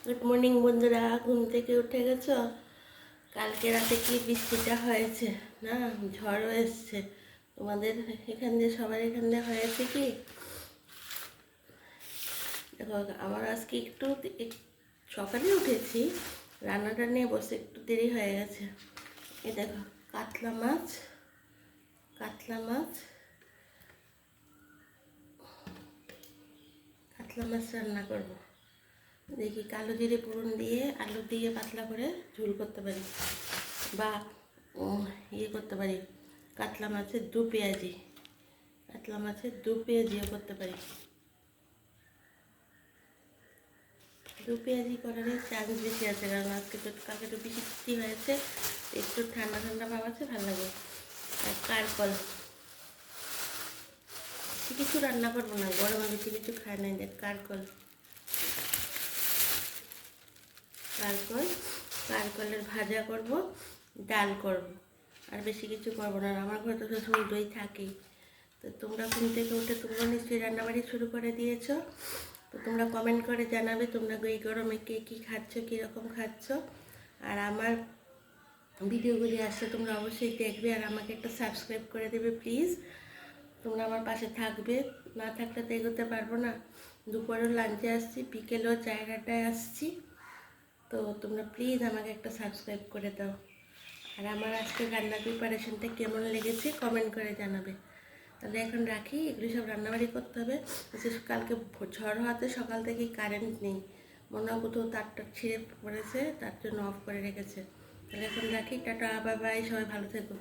Good morning বন্ধুরা, ঘুম থেকে উঠে গেছো? কালকে রাতে কি বৃষ্টিটা হয়েছে না, ঝড়ও এসছে। তোমাদের এখান দিয়ে, সবার এখান দিয়ে হয়েছে কি? দেখো, আমার আজকে একটু সকালে উঠেছি, রান্নাটা নিয়ে বসে একটু দেরি হয়ে গেছে। এই দেখো, কাতলা মাছ কাতলা মাছ কাতলা মাছ রান্না করবো। দেখি, কালো জিরে ফোড়ন দিয়ে আলু দিয়ে পাতলা করে ঝোল করতে পারি, বা ইয়ে করতে পারি, কাতলা মাছের দু পেঁয়াজিও করতে পারি। দু পেঁয়াজি করারই চান্স বেশি আছে, কারণ কালকে তো বৃষ্টি হয়েছে, একটু ঠান্ডা ঠান্ডা ভাব আছে, ভালো লাগে। আর কারকল কিছু রান্না করবো না, গরমে বেশি কিছু খায় নাই। দেখ, কারকল কারকল কারকলের ভাজা করব, ডাল করব, আর বেশি কিছু করবো না। আমার ঘরে তো সবসময় দই থাকেই। তো তোমরা ঘুম থেকে উঠে তোমরা নিশ্চয়ই রান্নাবাড়ি শুরু করে দিয়েছো। তো তোমরা কমেন্ট করে জানাবে তোমরা এই গরমে কে কী খাচ্ছ, কীরকম খাচ্ছ। আর আমার ভিডিওগুলি আসলে তোমরা অবশ্যই দেখবে, আর আমাকে একটা সাবস্ক্রাইব করে দেবে প্লিজ। তোমরা আমার পাশে থাকবে, না থাকলে তো এগোতে পারবো না। দুপুরেও লাঞ্চে আসছি, বিকেলেও চায়ের আড্ডায় আসছি। তো তোমরা প্লিজ আমাকে একটা সাবস্ক্রাইব করে দাও। আর আমার আজকে রান্নার প্রিপারেশনটা কেমন লেগেছে কমেন্ট করে জানাবে। তাহলে এখন রাখি, এগুলি সব রান্নাবাড়ি করতে হবে। কালকে ঝড় হওয়াতে সকাল থেকেই কারেন্ট নেই, মনে হয় কোথাও তারটা ছিঁড়ে পড়েছে, তার জন্য অফ করে রেখেছে। তাহলে এখন রাখি, টাটা, বাই বাই, সবাই ভালো থেকো।